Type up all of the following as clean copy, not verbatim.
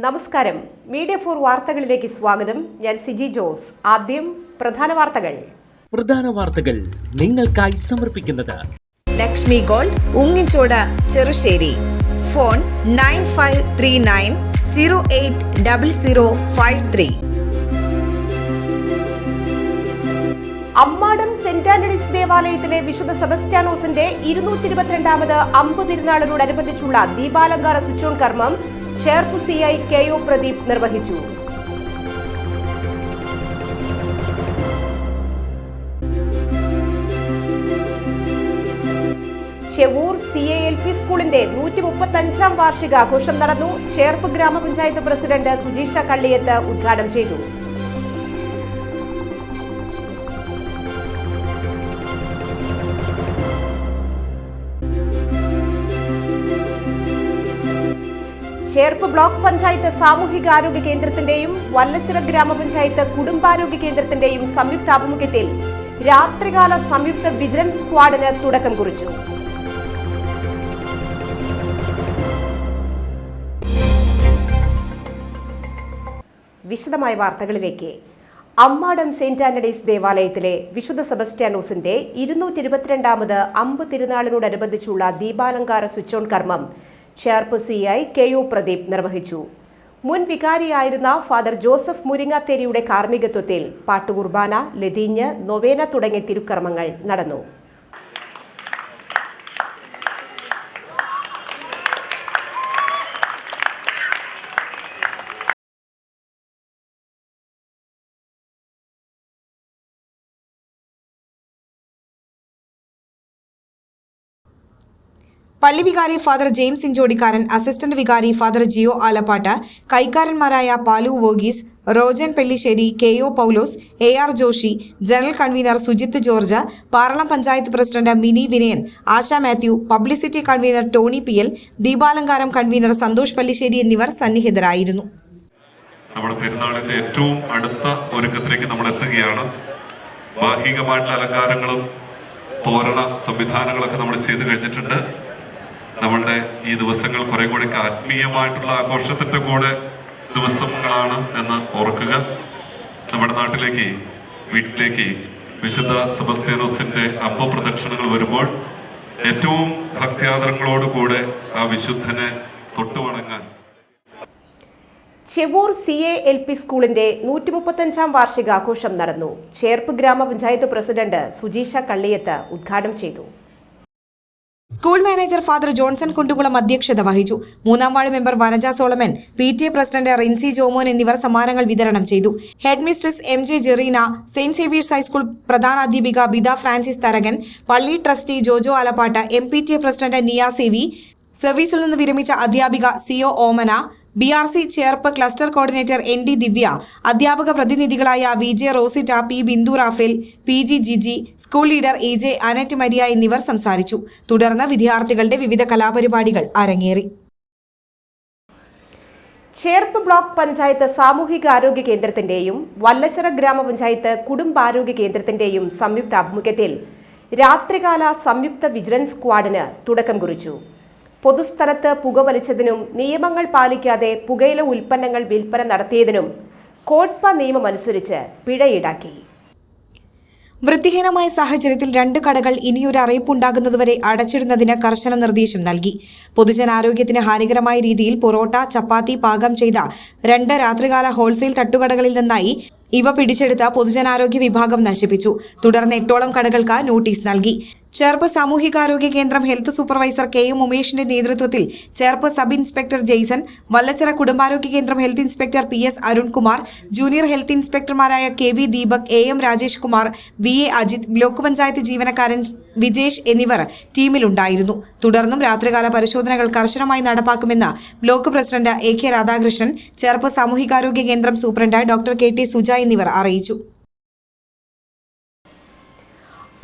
നമസ്കാരം. മീഡിയ 4 വാർത്തകളിലേക്ക് സ്വാഗതം. ഞാൻ സിജി ജോസ്. ആദ്യം പ്രധാന വാർത്തകൾ നിങ്ങൾക്കായി സമർപ്പിക്കുന്നത് Lakshmi gold, Ungichod, Cherussery. Phone 9539080053. Ammadam saint Antony's ദേവാലയത്തിലെ വിശുദ്ധ സെബസ്റ്റ്യാനോസിന്റെ 222ാമത് അമ്പ് തിരുനാളിനോടനുബന്ധിച്ചുള്ള ദീപാലങ്കാര സ്വിച്ച് ഓൺ കർമ്മം ചേർപ്പ് CI KO പ്രദീപ് നിർവഹിച്ചു. ചെവൂർ CALP സ്കൂളിന്റെ 135ാം വാർഷികാഘോഷം നടന്നു. ചേർപ്പ് ഗ്രാമപഞ്ചായത്ത് പ്രസിഡന്റ് സുജീഷ കള്ളിയത്ത് ഉദ്ഘാടനം ചെയ്തു. ചേർപ്പ് ബ്ലോക്ക് പഞ്ചായത്ത് സാമൂഹികാരോഗ്യ കേന്ദ്രത്തിന്റെയും വല്ലച്ചിറ ഗ്രാമപഞ്ചായത്ത് കുടുംബാരോഗ്യ കേന്ദ്രത്തിന്റെയും സംയുക്താഭിമുഖ്യത്തിൽ രാത്രികാല സംയുക്ത വിജിലൻസ് സ്ക്വാഡിന് തുടക്കം കുറിച്ചു. വിശദമായ വാർത്തകളിലേക്ക്. അമ്മാടം സെന്റ് ആന്റണീസ് ദേവാലയത്തിലെ വിശുദ്ധ സെബസ്റ്റ്യാനോസിന്റെ 222ാമത് അമ്പ് തിരുനാളിനോടനുബന്ധിച്ചുള്ള ദീപാലങ്കാര സ്വിച്ച് ഓൺ കർമ്മം ചേർപ്പ് CI KO പ്രദീപ് നിർവഹിച്ചു. മുൻ വികാരിയായിരുന്ന ഫാദർ ജോസഫ് മുരിങ്ങാത്തേരിയുടെ കാർമ്മികത്വത്തിൽ പാട്ടുകുർബാന, ലതീഞ്ഞ്, നൊവേന തുടങ്ങിയ തിരുക്കർമ്മങ്ങൾ നടന്നു. പള്ളി വികാരി ഫാദർ ജെയിംസ് ഇഞ്ചോടിക്കാരൻ, അസിസ്റ്റന്റ് വികാരി ഫാദർ ജിയോ ആലപ്പാട്ട്, കൈക്കാരന്മാരായ പാലു വോഗീസ്, Rojan Pellissery, KO Paulose, AR Joshy, general convener Sujith George, Paralam panchayat president Mini Vinayan, Asha Mathew, publicity convener Tony PL, ദീപാലങ്കാരം കൺവീനർ സന്തോഷ് പല്ലിശ്ശേരി എന്നിവർ സന്നിഹിതരായിരുന്നു. നമ്മുടെ പെരുന്നാളിന്റെ ഏറ്റവും അടുത്ത ഒരുക്കത്തിലേക്ക് നമ്മൾ എത്തുകയാണ്. ബാഹികമായിട്ടുള്ള അലങ്കാരങ്ങളും തോരണ സംവിധാനങ്ങളൊക്കെ നമ്മൾ ചെയ്തു കഴിഞ്ഞിട്ടുണ്ട്. നമ്മളുടെ ഈ ദിവസങ്ങൾ കുറെ കൂടി ആത്മീയമായിട്ടുള്ള ആഘോഷത്തിന്റെ കൂടെ ദിവസങ്ങളാണ് എന്ന് ഓർക്കുക. നമ്മുടെ നാട്ടിലേക്ക്, വീട്ടിലേക്ക് വിശുദ്ധ സെബസ്റ്റ്യാനോസിന്റെ അമ്പ പ്രദക്ഷിണങ്ങൾ വരുമ്പോൾ ഏറ്റവും ഭക്ത്യാദരങ്ങളോടുകൂടെ ആ വിശുദ്ധനെ തൊട്ടുവണങ്ങാൻ ചെവൂർ CALP സ്കൂളിന്റെ 135ാം വാർഷികാഘോഷം നടന്നു. ചേർപ്പ് ഗ്രാമപഞ്ചായത്ത് പ്രസിഡന്റ് സുജീഷ കള്ളിയത്ത് ഉദ്ഘാടനം ചെയ്തു. School manager father Johnson Kundukulam അധ്യക്ഷത വഹിച്ചു. 3ാം ward member Vanaja Solomon, PTA president Rincy Jomon എന്നിവർ സമ്മാനങ്ങൾ വിതരണം ചെയ്തു. Head mistress MJ Jerina, saint Xavier's high school പ്രധാനാധ്യാപിക ബിദ ഫ്രാൻസിസ് തരകൻ, പള്ളി trustee Jojo Alappatt, MPTA president Niyasi V, സർവീസിൽ നിന്ന് വിരമിച്ച അധ്യാപിക CO Omana, BRC Cherpu cluster coordinator ND Divya, അധ്യാപക പ്രതിനിധികളായ VJ Rosita, P Bindu Raphael, PG Jiji, school leader AJ Annette Maria എന്നിവർ സംസാരിച്ചു. തുടർന്ന് വിദ്യാർത്ഥികളുടെ വിവിധ കലാപരിപാടികൾ അരങ്ങേറി. ചേർപ്പ് ബ്ലോക്ക് പഞ്ചായത്ത് സാമൂഹികാരോഗ്യ കേന്ദ്രത്തിന്റെയും വല്ലച്ചിറ ഗ്രാമപഞ്ചായത്ത് കുടുംബാരോഗ്യ കേന്ദ്രത്തിന്റെയും സംയുക്താഭിമുഖ്യത്തിൽ രാത്രികാല സംയുക്ത വിജിലൻസ് സ്ക്വാഡിന് തുടക്കം കുറിച്ചു. പൊതുസ്ഥലത്ത് പുകവലിച്ചതിനും നിയമങ്ങൾ പാലിക്കാതെ പുകയില ഉൽപ്പന്നങ്ങൾ വിൽപ്പന നടത്തിയതിനും കോട്ട്പ നിയമമനുസരിച്ച് പിഴ ഈടാക്കി. വൃത്തിഹീനമായ സാഹചര്യത്തിൽ 2 കടകൾ ഇനിയൊരു അറിയിപ്പുണ്ടാകുന്നതുവരെ അടച്ചിടുന്നതിന് കർശന നിർദ്ദേശം നൽകി. പൊതുജനാരോഗ്യത്തിന് ഹാനികരമായ രീതിയിൽ പൊറോട്ട, ചപ്പാത്തി പാകം ചെയ്ത 2 രാത്രികാല ഹോൾസെയിൽ തട്ടുകടകളിൽ നിന്നായി ഇവ പിടിച്ചെടുത്ത പൊതുജനാരോഗ്യ വിഭാഗം നശിപ്പിച്ചു. തുടർന്ന് 8ഓളം കടകൾക്ക് നോട്ടീസ് നൽകി. ചേർപ്പ് സാമൂഹികാരോഗ്യ കേന്ദ്രം ഹെൽത്ത് സൂപ്പർവൈസർ KM ഉമേഷിന്റെ നേതൃത്വത്തിൽ ചേർപ്പ് സബ് ഇൻസ്പെക്ടർ ജെയ്സൺ, വല്ലച്ചിറ കുടുംബാരോഗ്യ കേന്ദ്രം health inspector PS Arunkumar, junior health ഇൻസ്പെക്ടർമാരായ KV Deepak, AM Rajesh Kumar, VA Ajith, block panchayat ജീവനക്കാരൻ വിജേഷ് എന്നിവർ ടീമിലുണ്ടായിരുന്നു. തുടർന്നും രാത്രികാല പരിശോധനകൾ കർശനമായി നടപ്പാക്കുമെന്ന് block president AK Radhakrishnan, Cherpu സാമൂഹികാരോഗ്യ കേന്ദ്രം സൂപ്രണ്ട് ഡോക്ടർ KT സുജ എന്നിവർ അറിയിച്ചു.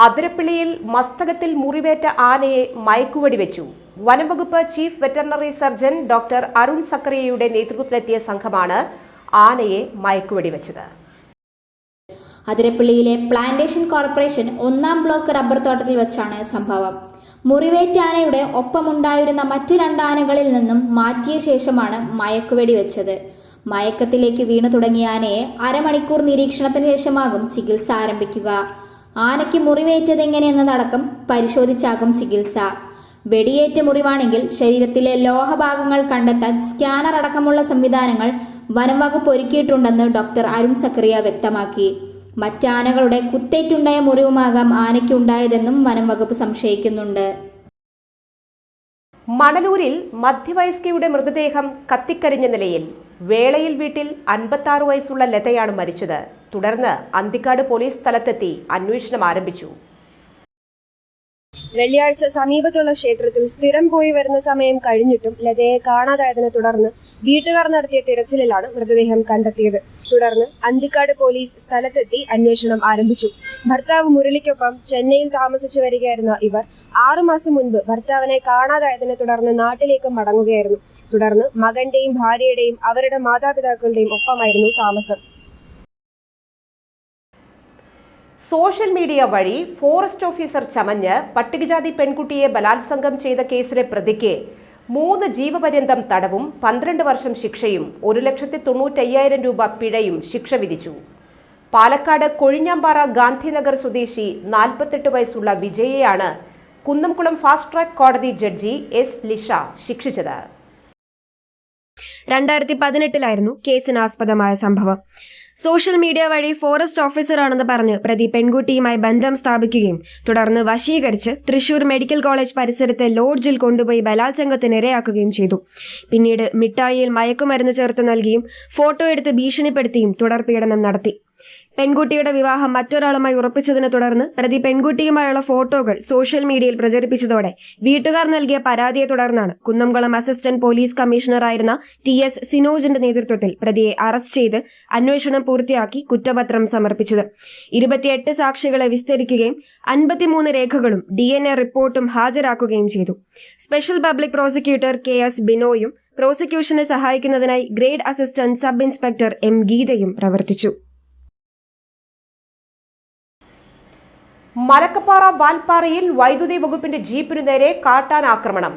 അതിരപ്പിള്ളിയിൽ മസ്തകത്തിൽ മുറിവേറ്റ ആനയെ മയക്കുവെടി വെച്ചു. വനംവകുപ്പ് chief veterinary surgeon doctor Arun സക്കറിയയുടെ നേതൃത്വത്തിലെത്തിയ സംഘമാണ് ആനയെ മയക്കുവെടി വെച്ചത്. അതിരപ്പിള്ളിയിലെ പ്ലാന്റേഷൻ കോർപ്പറേഷൻ 1ാം ബ്ലോക്ക് റബ്ബർ തോട്ടത്തിൽ വെച്ചാണ് സംഭവം. മുറിവേറ്റ ആനയുടെ ഒപ്പമുണ്ടായിരുന്ന മറ്റ് 2 ആനകളിൽ നിന്നും മാറ്റിയ ശേഷമാണ് മയക്കുവെടി വെച്ചത്. മയക്കത്തിലേക്ക് വീണു തുടങ്ങിയ ആനയെ അരമണിക്കൂർ നിരീക്ഷണത്തിന് ശേഷമാകും ചികിത്സ ആരംഭിക്കുക. ആനയ്ക്ക് മുറിവേറ്റതെങ്ങനെയെന്നതടക്കം പരിശോധിച്ചാകും ചികിത്സ. വെടിയേറ്റ മുറിവാണെങ്കിൽ ശരീരത്തിലെ ലോഹഭാഗങ്ങൾ കണ്ടെത്താൻ സ്കാനർ അടക്കമുള്ള സംവിധാനങ്ങൾ വനം വകുപ്പ് ഒരുക്കിയിട്ടുണ്ടെന്ന് ഡോക്ടർ അരുൺ സക്കറിയ വ്യക്തമാക്കി. മറ്റാനകളുടെ കുത്തേറ്റുണ്ടായ മുറിവുമാകാം ആനയ്ക്ക് ഉണ്ടായതെന്നും വനം വകുപ്പ് സംശയിക്കുന്നുണ്ട്. മണലൂരിൽ മധ്യവയസ്കയുടെ മൃതദേഹം കത്തിക്കരിഞ്ഞ നിലയിൽ വേളയിൽ വീട്ടിൽ 56 വയസ്സുള്ള ലതയാണ് മരിച്ചത്. തുടർന്ന് അന്തിക്കാട് പോലീസ് സ്ഥലത്തെത്തി അന്വേഷണം ആരംഭിച്ചു. വെള്ളിയാഴ്ച സമീപത്തുള്ള ക്ഷേത്രത്തിൽ സ്ഥിരം പോയി വരുന്ന സമയം കഴിഞ്ഞിട്ടും ലതയെ കാണാതായതിനെ തുടർന്ന് വീട്ടുകാർ നടത്തിയ തിരച്ചിലിലാണ് മൃതദേഹം കണ്ടെത്തിയത്. തുടർന്ന് അന്തിക്കാട് പോലീസ് സ്ഥലത്തെത്തി അന്വേഷണം ആരംഭിച്ചു. ഭർത്താവ് മുരളിക്കൊപ്പം ചെന്നൈയിൽ താമസിച്ചു വരികയായിരുന്ന ഇവർ 6 മാസം മുൻപ് ഭർത്താവിനെ കാണാതായതിനെ തുടർന്ന് നാട്ടിലേക്ക് മടങ്ങുകയായിരുന്നു. തുടർന്ന് മകന്റെയും ഭാര്യയുടെയും അവരുടെ മാതാപിതാക്കളുടെയും ഒപ്പമായിരുന്നു താമസം. സോഷ്യൽ മീഡിയ വഴി ഫോറസ്റ്റ് ഓഫീസർ ചമഞ്ഞ് പട്ടികജാതി പെൺകുട്ടിയെ ബലാത്സംഗം ചെയ്ത കേസിലെ പ്രതിക്ക് 3 ജീവപര്യന്തം തടവും 12 വർഷം ശിക്ഷയും 1,95,000 രൂപ പിഴയും ശിക്ഷ വിധിച്ചു. പാലക്കാട് കൊഴിഞ്ഞാമ്പാറ ഗാന്ധിനഗർ സ്വദേശി 48 വയസ്സുള്ള വിജയെയാണ് കുന്നംകുളം ഫാസ്റ്റ് ട്രാക്ക് കോടതി ജഡ്ജി എസ് ലിഷ ശിക്ഷിച്ചത്. 2018 കേസിനാസ്പദമായ സംഭവം. സോഷ്യൽ മീഡിയ വഴി ഫോറസ്റ്റ് ഓഫീസറാണെന്ന് പറഞ്ഞ് പ്രതി പെൺകുട്ടിയുമായി ബന്ധം സ്ഥാപിക്കുകയും തുടർന്ന് വശീകരിച്ച് തൃശൂർ മെഡിക്കൽ കോളേജ് പരിസരത്തെ ലോഡ്ജിൽ കൊണ്ടുപോയി ബലാത്സംഗത്തിന് ഇരയാക്കുകയും ചെയ്തു. പിന്നീട് മിഠായിയിൽ മയക്കുമരുന്ന് ചേർത്ത് നൽകിയും ഫോട്ടോ എടുത്ത് ഭീഷണിപ്പെടുത്തിയും തുടർപീഡനം നടത്തി. പെൺകുട്ടിയുടെ വിവാഹം മറ്റൊരാളുമായി ഉറപ്പിച്ചതിനെ തുടർന്ന് പ്രതി പെൺകുട്ടിയുമായുള്ള ഫോട്ടോകൾ സോഷ്യൽ മീഡിയയിൽ പ്രചരിപ്പിച്ചതോടെ വീട്ടുകാർ നൽകിയ പരാതിയെ തുടർന്നാണ് കുന്നംകുളം അസിസ്റ്റന്റ് പോലീസ് കമ്മീഷണറായിരുന്ന TS സിനോജിന്റെ നേതൃത്വത്തിൽ പ്രതിയെ അറസ്റ്റ് ചെയ്ത് അന്വേഷണം പൂർത്തിയാക്കി കുറ്റപത്രം സമർപ്പിച്ചത്. 28 സാക്ഷികളെ വിസ്തരിക്കുകയും 53 രേഖകളും DNA റിപ്പോർട്ടും ഹാജരാക്കുകയും ചെയ്തു. സ്പെഷ്യൽ പബ്ലിക് പ്രോസിക്യൂട്ടർ KS ബിനോയും പ്രോസിക്യൂഷനെ സഹായിക്കുന്നതിനായി grade assistant sub inspector M ഗീതയും പ്രവർത്തിച്ചു. മലക്കപ്പാറ വാൽപ്പാറയിൽ വൈദ്യുതി വകുപ്പിന്റെ ജീപ്പിനു നേരെ കാട്ടാന ആക്രമണം.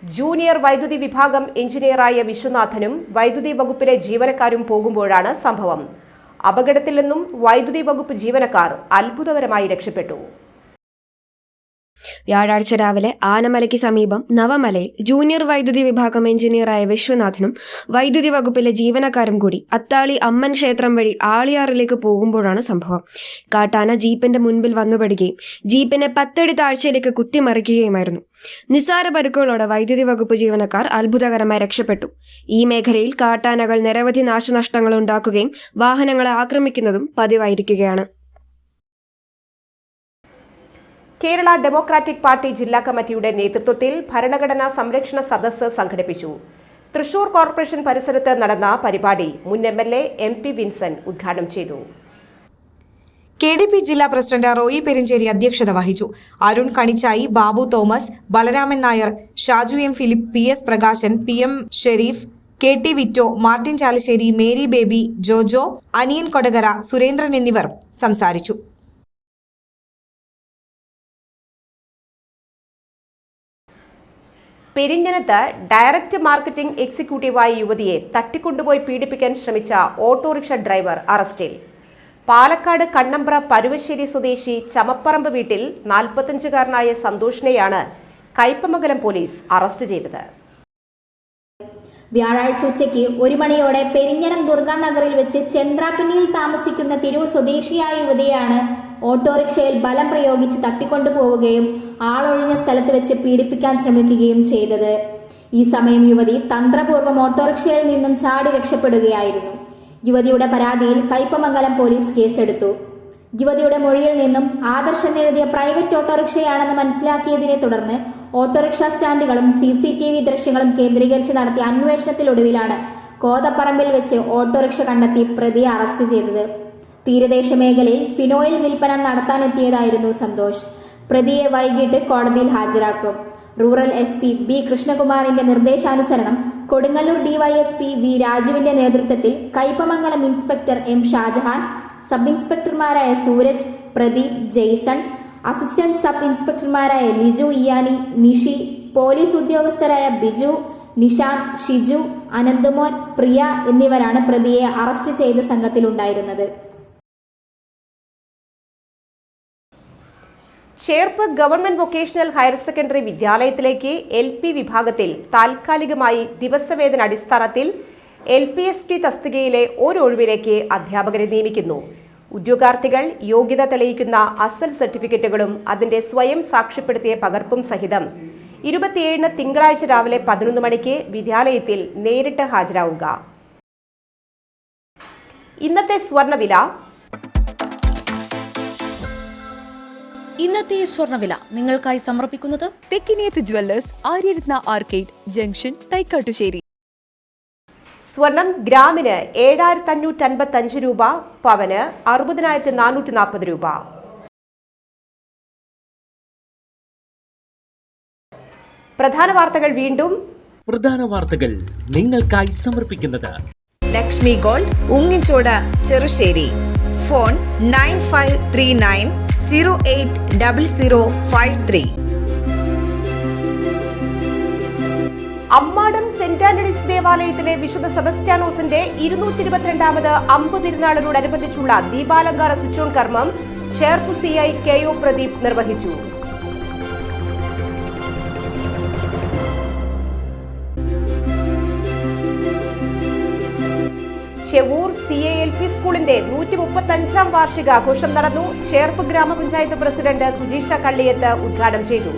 ജൂനിയർ വൈദ്യുതി വിഭാഗം എഞ്ചിനീയറായ വിശ്വനാഥനും വൈദ്യുതി വകുപ്പിലെ ജീവനക്കാരും പോകുമ്പോഴാണ് സംഭവം. അപകടത്തിൽ നിന്നും വൈദ്യുതി വകുപ്പ് ജീവനക്കാർ അത്ഭുതകരമായി രക്ഷപ്പെട്ടു. വ്യാഴാഴ്ച രാവിലെ ആനമലയ്ക്ക് സമീപം നവമലയിൽ ജൂനിയർ വൈദ്യുതി വിഭാഗം എഞ്ചിനീയറായ വിശ്വനാഥനും വൈദ്യുതി വകുപ്പിലെ ജീവനക്കാരും കൂടി അത്താളി അമ്മൻ ക്ഷേത്രം വഴി ആളിയാറിലേക്ക് പോകുമ്പോഴാണ് സംഭവം. കാട്ടാന ജീപ്പിന്റെ മുൻപിൽ വന്നുപെടുകയും ജീപ്പിനെ 10 അടി താഴ്ചയിലേക്ക് കുത്തിമറിക്കുകയുമായിരുന്നു. നിസ്സാര പരുക്കുകളോടെ വൈദ്യുതി വകുപ്പ് ജീവനക്കാർ അത്ഭുതകരമായി രക്ഷപ്പെട്ടു. ഈ മേഖലയിൽ കാട്ടാനകൾ നിരവധി നാശനഷ്ടങ്ങൾ ഉണ്ടാക്കുകയും വാഹനങ്ങളെ ആക്രമിക്കുന്നതും പതിവായിരിക്കുകയാണ്. കേരള ഡെമോക്രാറ്റിക് പാർട്ടി ജില്ലാ കമ്മിറ്റിയുടെ നേതൃത്വത്തിൽ ഭരണഘടനാ സംരക്ഷണ സദസ്സ് സംഘടിപ്പിച്ചു. തൃശൂർ കോർപ്പറേഷൻ പരിസരത്ത് നടന്ന പരിപാടി മുൻ MLA MP വിൻസെന്റ് ഉദ്ഘാടനം ചെയ്തു. KDP ജില്ലാ പ്രസിഡന്റ് റോയി പെരിഞ്ചേരി അധ്യക്ഷത വഹിച്ചു. Arun Kanichai, Babu Thomas, Balaraman Nair, Shaju M Philip, PS Prakashan, PM Sherif, KT Vito, Martin Chalissery, Mary Baby, Jojo, Aniyan Kodakara, Surendran എന്നിവർ സംസാരിച്ചു. പെരിഞ്ഞനത്ത് ഡയറക്ട് മാർക്കറ്റിംഗ് എക്സിക്യൂട്ടീവായ യുവതിയെ തട്ടിക്കൊണ്ടുപോയി പീഡിപ്പിക്കാൻ ശ്രമിച്ച ഓട്ടോറിക്ഷ ഡ്രൈവർ അറസ്റ്റിൽ. പാലക്കാട് കണ്ണമ്പ്ര പരുവശ്ശേരി സ്വദേശി ചമപ്പറമ്പ് വീട്ടിൽ 45-കാരനായ സന്തോഷിനെയാണ് കയ്പമംഗലം പോലീസ് അറസ്റ്റ് ചെയ്തത്. വ്യാഴാഴ്ച ഉച്ചയ്ക്ക് 1 മണിയോടെ പെരിഞ്ഞനം ദുർഗാനഗറിൽ വെച്ച് ചന്ദ്രാപിന്നിയിൽ താമസിക്കുന്ന തിരൂർ സ്വദേശിയായ യുവതിയാണ് ഓട്ടോറിക്ഷയിൽ ബലം പ്രയോഗിച്ച് തട്ടിക്കൊണ്ടുപോവുകയും ആളൊഴിഞ്ഞ സ്ഥലത്ത് വെച്ച് പീഡിപ്പിക്കാൻ ശ്രമിക്കുകയും ചെയ്തത്. ഈ സമയം യുവതി തന്ത്രപൂർവ്വം ഓട്ടോറിക്ഷയിൽ നിന്നും ചാടി രക്ഷപ്പെടുകയായിരുന്നു. യുവതിയുടെ പരാതിയിൽ കയ്പമംഗലം പോലീസ് കേസെടുത്തു. യുവതിയുടെ മൊഴിയിൽ നിന്നും ആദർശൻ എഴുതിയ പ്രൈവറ്റ് ഓട്ടോറിക്ഷയാണെന്ന് മനസ്സിലാക്കിയതിനെ തുടർന്ന് ഓട്ടോറിക്ഷ സ്റ്റാൻഡുകളും CCTV ദൃശ്യങ്ങളും കേന്ദ്രീകരിച്ച് നടത്തിയ അന്വേഷണത്തിലൊടുവിലാണ് കോതപ്പറമ്പിൽ വെച്ച് ഓട്ടോറിക്ഷ കണ്ടെത്തി പ്രതിയെ അറസ്റ്റ് ചെയ്തത്. തീരദേശ മേഖലയിൽ ഫിനോയിൽ വിൽപ്പന നടത്താനെത്തിയതായിരുന്നു സന്തോഷ്. പ്രതിയെ വൈകിട്ട് കോടതിയിൽ ഹാജരാക്കും. റൂറൽ SP B കൃഷ്ണകുമാറിന്റെ നിർദ്ദേശാനുസരണം കൊടുങ്ങല്ലൂർ DYSP V രാജുവിന്റെ നേതൃത്വത്തിൽ Kaipamangalam inspector M Shajahan, sub ഇൻസ്പെക്ടർമാരായ സൂരജ്, പ്രദീപ്, ജെയ്സൺ, അസിസ്റ്റന്റ് സബ് ഇൻസ്പെക്ടർമാരായ ലിജു ഇയാനി, നിഷി, പോലീസ് ഉദ്യോഗസ്ഥരായ ബിജു, നിഷാന്ത്, ഷിജു, അനന്തുമോൻ, പ്രിയ എന്നിവരാണ് പ്രതിയെ അറസ്റ്റ് ചെയ്ത സംഘത്തിലുണ്ടായിരുന്നത്. Cherpu government vocational higher secondary വിദ്യാലയത്തിലേക്ക് LP വിഭാഗത്തിൽ താൽക്കാലികമായി ദിവസവേതന അടിസ്ഥാനത്തിൽ LPST തസ്തികയിലെ ഒരു ഒഴിവിലേക്ക് അധ്യാപകരെ നിയമിക്കുന്നു. ഉദ്യോഗാർത്ഥികൾ യോഗ്യത തെളിയിക്കുന്ന അസൽ സർട്ടിഫിക്കറ്റുകളും അതിന്റെ സ്വയം സാക്ഷ്യപ്പെടുത്തിയ പകർപ്പും സഹിതം 27 തിങ്കളാഴ്ച രാവിലെ 11 മണിക്ക് വിദ്യാലയത്തിൽ നേരിട്ട് ഹാജരാവുക. ഇന്നത്തെ സ്വർണ്ണവില. ഇന്നത്തെ സ്വർണ്ണവില നിങ്ങൾക്കായി സമർപ്പിക്കുന്നത് Thekkiniyath jewellers, Aryaratna arcade junction, Thaikkattussery. സ്വർണം ഗ്രാമിന് 7555 രൂപ, പവന് 60,440 രൂപ. പ്രധാന വാർത്തകൾ വീണ്ടും. പ്രധാന വാർത്തകൾ നിങ്ങൾക്കായി സമർപ്പിക്കുന്നത് Lakshmi gold, Ungichod, Cherussery. Phone 9539080053. Ammadam saint Antony's ദേവാലയത്തിലെ വിശുദ്ധ സെബസ്റ്റ്യാനോസിന്റെ 222ാമത് അമ്പ് തിരുനാളിനോടനുബന്ധിച്ചുള്ള ദീപാലങ്കാര സ്വിച്ച് ഓൺ കർമ്മം ചേർപ്പ് CI KO പ്രദീപ് നിർവഹിച്ചു. ചെവൂർ CALP സ്കൂളിന്റെ 135ാം വാർഷികാഘോഷം നടന്നു. ചേർപ്പ് ഗ്രാമപഞ്ചായത്ത് പ്രസിഡന്റ് സുജീഷ കള്ളിയത്ത് ഉദ്ഘാടനം ചെയ്തു.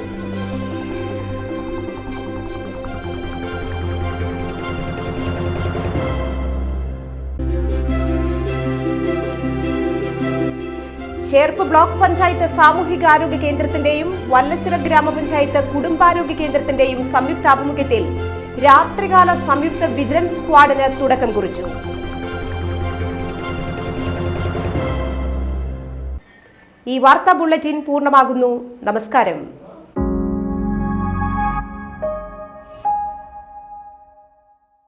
ചേർപ്പ് ബ്ലോക്ക് പഞ്ചായത്ത് സാമൂഹികാരോഗ്യ കേന്ദ്രത്തിന്റെയും വല്ലച്ചിറ ഗ്രാമപഞ്ചായത്ത് കുടുംബാരോഗ്യ കേന്ദ്രത്തിന്റെയും സംയുക്താഭിമുഖ്യത്തിൽ രാത്രികാല സംയുക്ത വിജിലൻസ് സ്ക്വാഡിന് തുടക്കം കുറിച്ചു. ഈ വാർത്താ ബുള്ളറ്റിൻ പൂർണ്ണമാകുന്നു. നമസ്കാരം.